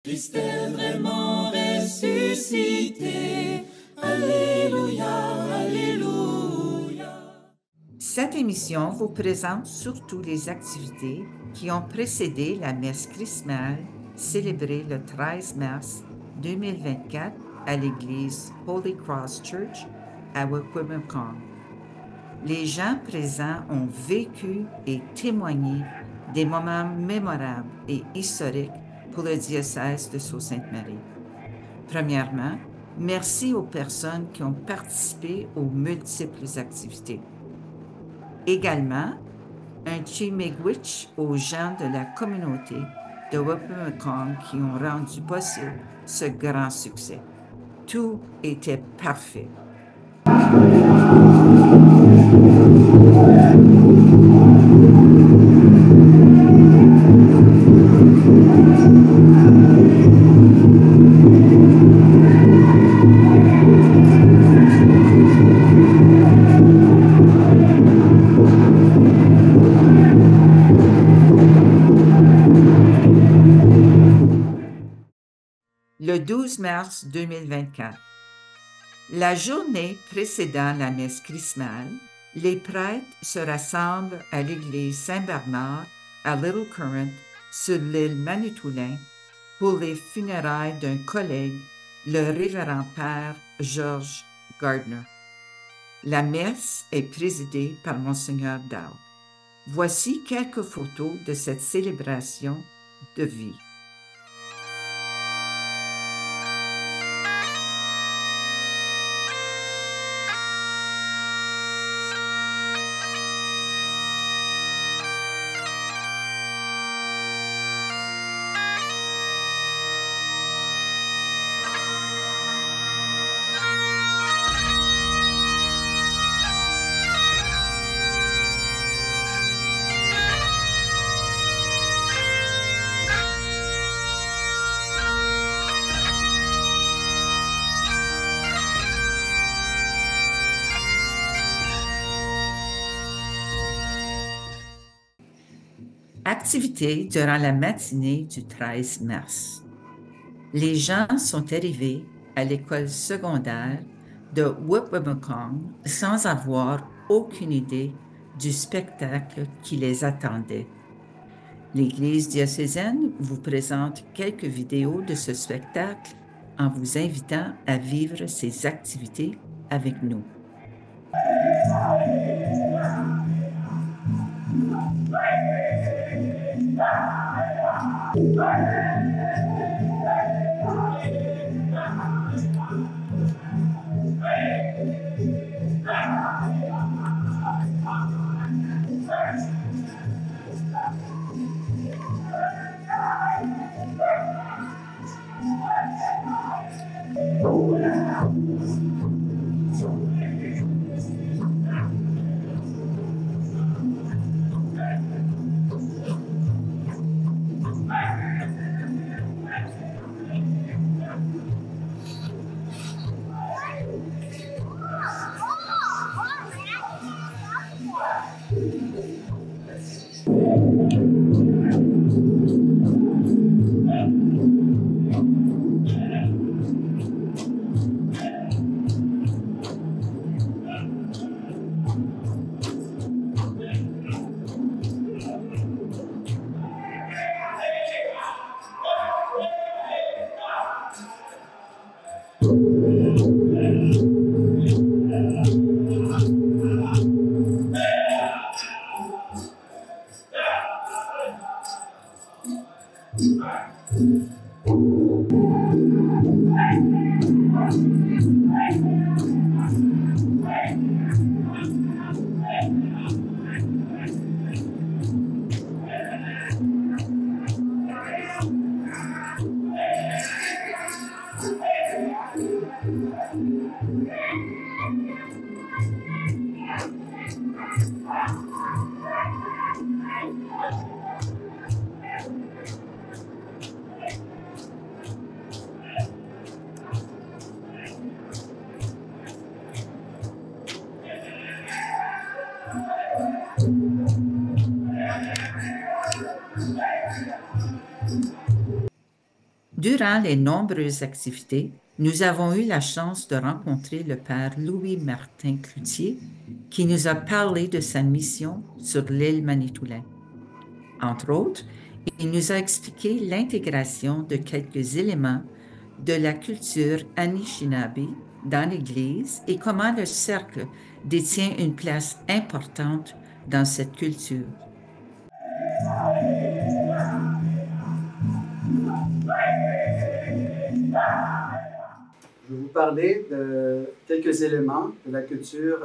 Christ est vraiment ressuscité. Alléluia, Alléluia. Cette émission vous présente surtout les activités qui ont précédé la messe chrismale célébrée le 13 mars 2024 à l'église Holy Cross Church à Wikwemekong. Les gens présents ont vécu et témoigné des moments mémorables et historiques pour le diocèse de Sault-Sainte-Marie. Premièrement, merci aux personnes qui ont participé aux multiples activités. Également, un chimegwich aux gens de la communauté de Wikwemekong qui ont rendu possible ce grand succès. Tout était parfait. Le 12 mars 2024. La journée précédant la messe chrismale, les prêtres se rassemblent à l'église Saint-Bernard à Little Current sur l'île Manitoulin pour les funérailles d'un collègue, le révérend père George Gardner. La messe est présidée par Monseigneur Dow. Voici quelques photos de cette célébration de vie. Activité durant la matinée du 13 mars. Les gens sont arrivés à l'école secondaire de Wikwemekong sans avoir aucune idée du spectacle qui les attendait. L'Église diocésaine vous présente quelques vidéos de ce spectacle en vous invitant à vivre ces activités avec nous. Durant les nombreuses activités, nous avons eu la chance de rencontrer le Père Louis-Martin Cloutier, qui nous a parlé de sa mission sur l'île Manitoulin. Entre autres, il nous a expliqué l'intégration de quelques éléments de la culture Anishinaabe dans l'Église et comment le cercle détient une place importante dans cette culture. Je vais vous parler de quelques éléments de la culture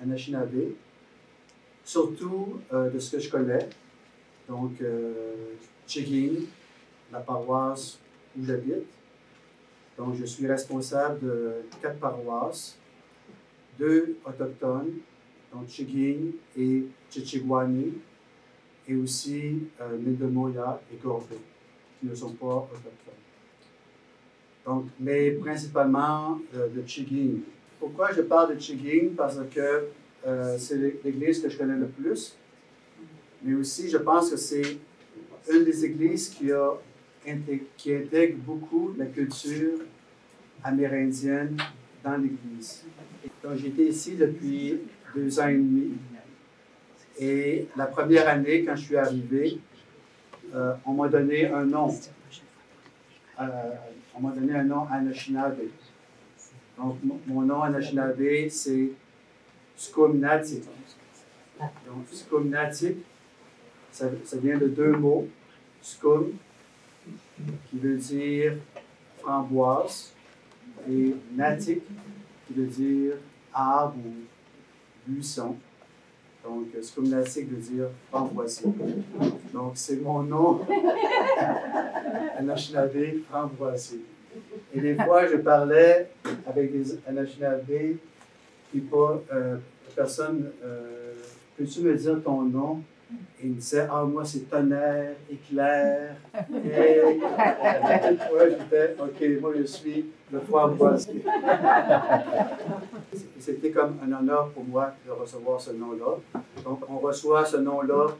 Anishinaabe, surtout de ce que je connais. Donc, Chigin, la paroisse où j'habite. Donc, je suis responsable de 4 paroisses, 2 autochtones, donc Chigin et Chichigwani, et aussi Mildemoya et Gorbe, qui ne sont pas autochtones. Donc, mais principalement de Chigin. Pourquoi je parle de Chigin? Parce que c'est l'église que je connais le plus, mais aussi je pense que c'est une des églises qui intègre beaucoup la culture amérindienne dans l'église. Donc, j'étais ici depuis 2 ans et demi, et la première année, quand je suis arrivé, on m'a donné un nom. On m'a donné un nom Anishinaabe. Donc, mon nom Anishinaabe, c'est Skumnatik. Donc, Skumnatik, ça vient de 2 mots. Skum, qui veut dire framboise, et Natik, qui veut dire arbre ou buisson. Donc, Skumnatik veut dire framboisier. Donc, c'est mon nom, Anishinaabe, framboisier. Et des fois, je parlais avec des Anishinaabe, puis pas, personne, peux-tu me dire ton nom? Et il me disait, ah, moi, c'est tonnerre, éclair. Et ouais, j'étais, OK, moi, je suis le framboisier. C'était comme un honneur pour moi de recevoir ce nom-là. Donc, on reçoit ce nom-là.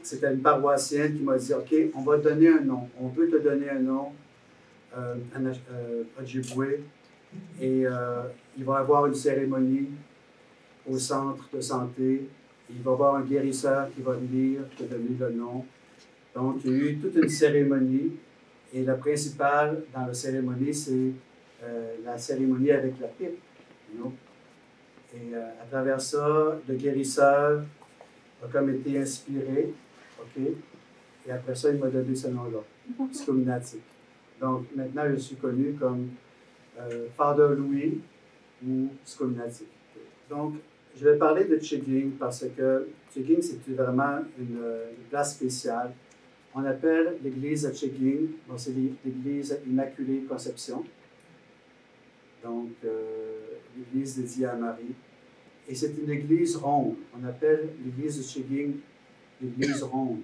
C'était une paroissienne qui m'a dit, OK, on va te donner un nom. On veut te donner un nom, Ojibwe. Et il va y avoir une cérémonie au centre de santé. Il va y avoir un guérisseur qui va venir te donner le nom. Donc, il y a eu toute une cérémonie. Et la principale dans la cérémonie, c'est la cérémonie avec la pipe. You know? Et à travers ça, le guérisseur a comme été inspiré. OK? Et après ça, il m'a donné ce nom-là, Skumnatik. Donc, maintenant, je suis connu comme Father Louis ou Skumnatik. Donc, je vais parler de Chigin parce que Chigin, c'est vraiment une place spéciale. On appelle l'église de Chigin, bon, c'est l'église Immaculée Conception, donc l'église dédiée à Marie. Et c'est une église ronde. On appelle l'église de Chigin l'église ronde.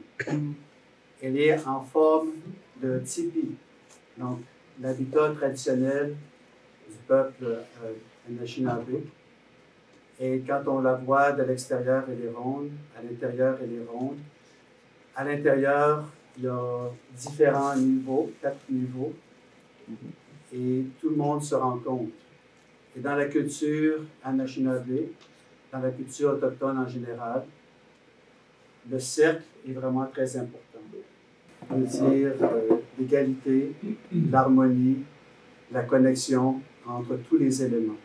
Elle est en forme de tipi, donc l'habitat traditionnel du peuple Anishinaabe. Et quand on la voit de l'extérieur, elle est ronde. À l'intérieur, elle est ronde. À l'intérieur, il y a différents niveaux, 4 niveaux. Et tout le monde se rencontre. Et dans la culture Anishinaabe, dans la culture autochtone en général, le cercle est vraiment très important. On veut dire l'égalité, l'harmonie, la connexion entre tous les éléments.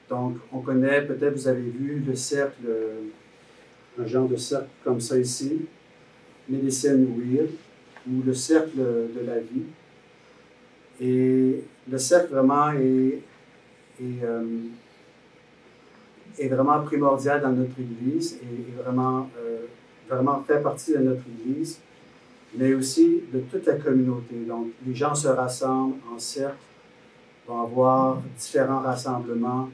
Donc, on connaît, peut-être vous avez vu le cercle, un genre de cercle comme ça ici, Medicine Wheel, ou le cercle de la vie. Et le cercle vraiment est vraiment primordial dans notre Église et vraiment fait partie de notre Église, mais aussi de toute la communauté. Donc, les gens se rassemblent en cercle, vont avoir différents rassemblements,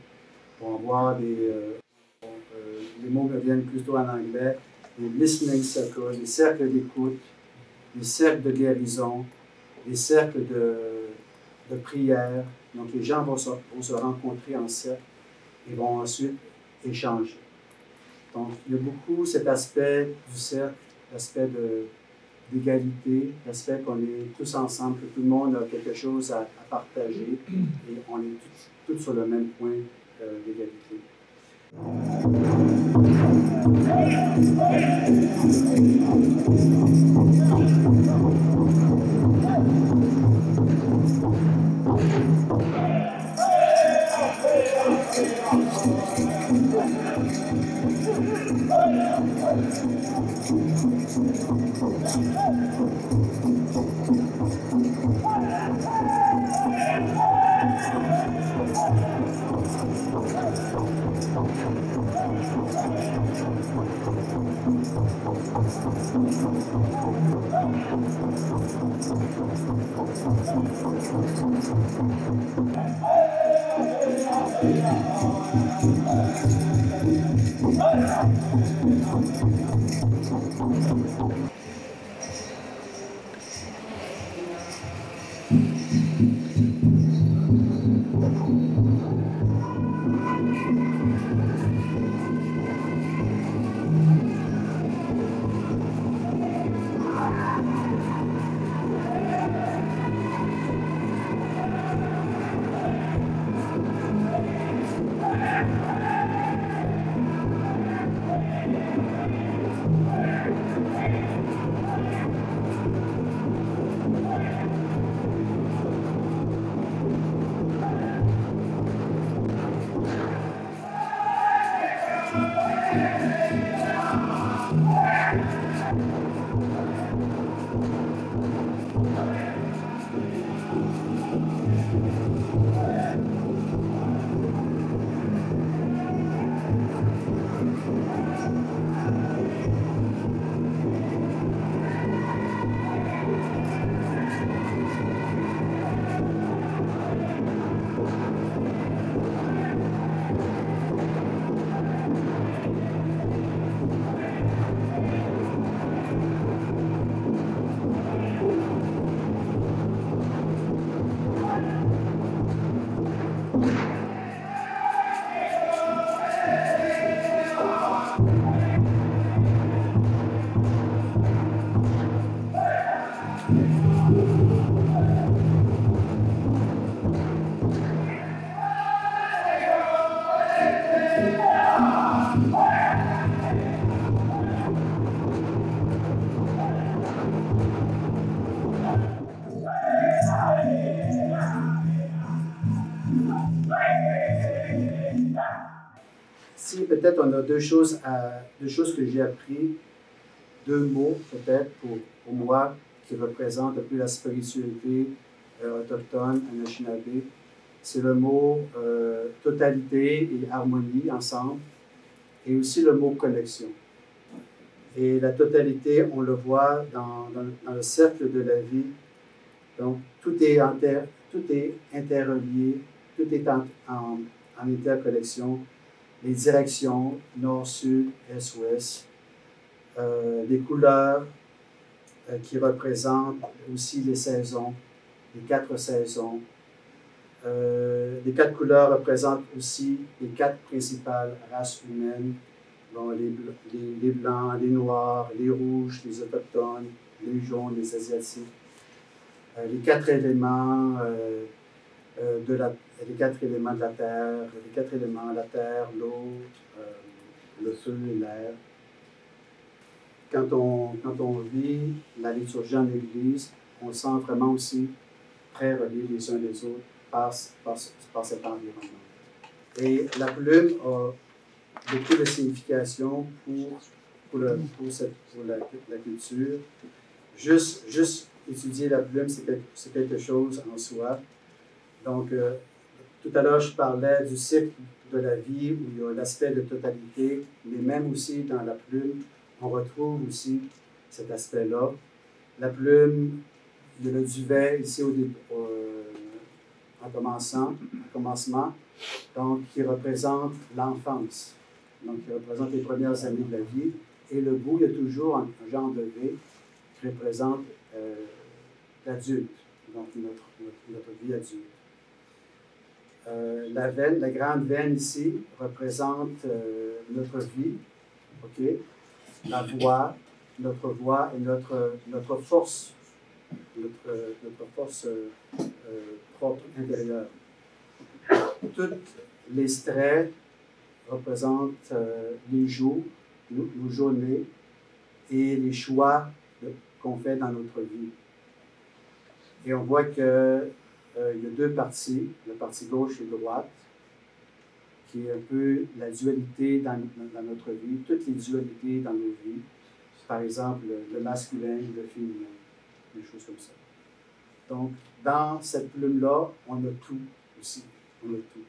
vont avoir les mots me viennent plutôt en anglais, des listening circles, des cercles d'écoute, des cercles de guérison, des cercles de prière. Donc, les gens vont se rencontrer en cercle et vont ensuite échanger. Donc, il y a beaucoup cet aspect du cercle, l'aspect d'égalité, respect qu'on est tous ensemble, que tout le monde a quelque chose à partager et on est tous sur le même point d'égalité. Ici, peut-être on a deux choses que j'ai appris, deux mots peut-être pour moi qui représentent un peu la spiritualité autochtone, Anishinaabe. C'est le mot totalité et harmonie ensemble, et aussi le mot connexion. Et la totalité, on le voit dans le cercle de la vie. Donc, tout est interrelié, tout est en interconnexion. Les directions, nord, sud, est, ouest. Les couleurs qui représentent aussi les saisons, les 4 saisons. Les 4 couleurs représentent aussi les 4 principales races humaines. Bon, les blancs, les noirs, les rouges, les autochtones, les jaunes, les asiatiques. Les 4 éléments les 4 éléments de la terre, les 4 éléments, la terre, l'eau, le feu et l'air. Quand on vit la liturgie en Église, on se sent vraiment aussi très reliés les uns les autres par cet environnement. Et la plume a beaucoup de signification pour la culture. Juste étudier la plume, c'est quelque chose en soi. Donc, tout à l'heure, je parlais du cycle de la vie où il y a l'aspect de totalité, mais même aussi dans la plume, on retrouve aussi cet aspect-là. La plume, il y a le duvet ici en commencement, donc qui représente l'enfance, donc qui représente les premières années de la vie. Et le bout, il y a toujours un genre de V qui représente l'adulte, donc notre vie adulte. La veine, la grande veine ici, représente notre vie, ok? La voix, notre voix et notre force, notre force propre intérieure. Tous les traits représentent les jours, nos journées et les choix qu'on fait dans notre vie. Et on voit qu'il y a deux parties, la partie gauche et droite, qui est un peu la dualité dans notre vie, toutes les dualités dans nos vies. Par exemple, le masculin, le féminin, des choses comme ça. Donc, dans cette plume-là, on a tout aussi. On a tout.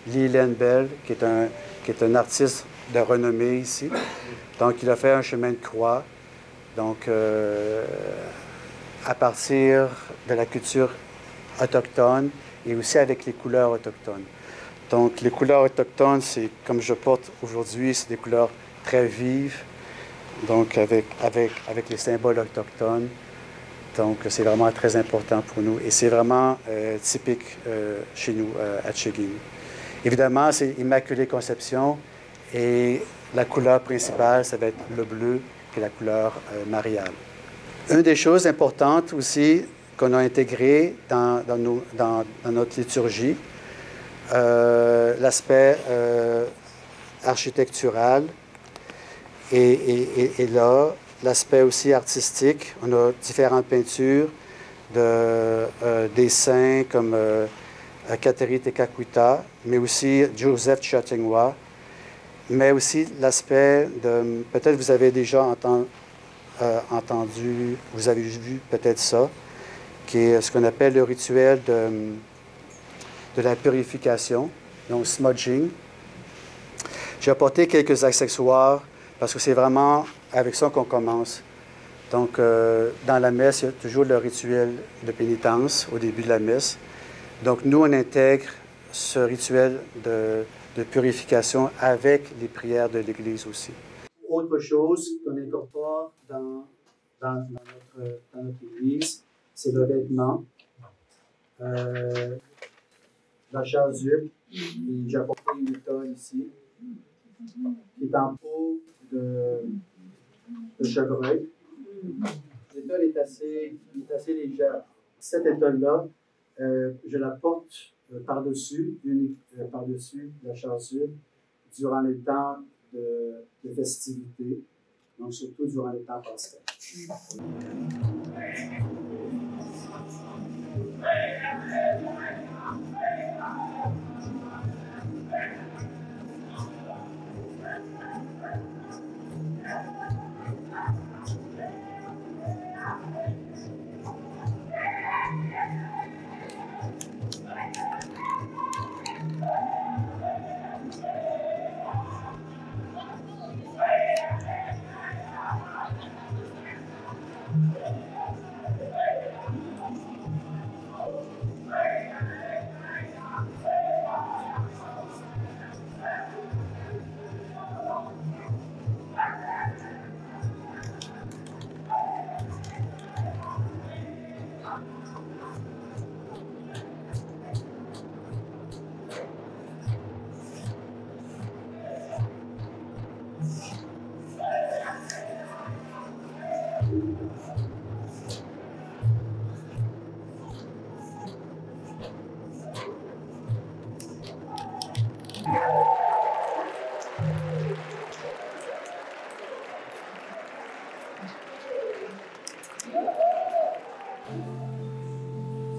Liliane Bell, qui est un artiste de renommée ici. Donc, il a fait un chemin de croix. Donc, à partir de la culture autochtone et aussi avec les couleurs autochtones. Donc, les couleurs autochtones, c'est comme je porte aujourd'hui, c'est des couleurs très vives, donc avec les symboles autochtones. Donc, c'est vraiment très important pour nous et c'est vraiment typique chez nous à Tchéguine. Évidemment, c'est Immaculée Conception et la couleur principale, ça va être le bleu et la couleur mariale. Une des choses importantes aussi qu'on a intégrées dans notre liturgie, l'aspect architectural et là, l'aspect aussi artistique. On a différentes peintures des saints comme Kateri Tekakwitha, mais aussi Joseph Chatingwa, mais aussi l'aspect de, peut-être vous avez déjà entendu, vous avez vu peut-être ça, qui est ce qu'on appelle le rituel de la purification, donc smudging. J'ai apporté quelques accessoires parce que c'est vraiment avec ça qu'on commence. Donc, dans la messe, il y a toujours le rituel de pénitence au début de la messe. Donc, nous, on intègre ce rituel de purification avec les prières de l'Église aussi. Autre chose qu'on incorpore dans notre Église, c'est le vêtement, la chasuble. J'ai apporté une étole ici, qui est en peau de chevreuil. L'étole est assez légère. Cette étole-là, je la porte par-dessus la chasuble durant les temps de festivités, donc surtout durant les temps pascals.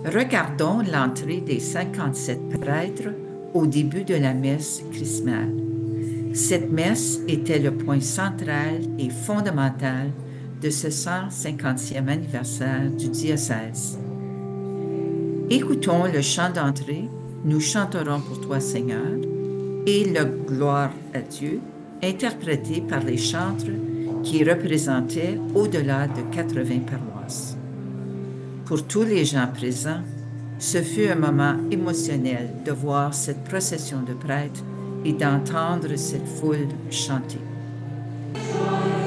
Regardons l'entrée des 57 prêtres au début de la messe chrismale. Cette messe était le point central et fondamental de ce 150e anniversaire du diocèse. Écoutons le chant d'entrée, Nous chanterons pour toi, Seigneur, et le Gloire à Dieu, interprété par les chantres qui représentaient au-delà de 80 paroisses. Pour tous les gens présents, ce fut un moment émotionnel de voir cette procession de prêtres et d'entendre cette foule chanter. Amen.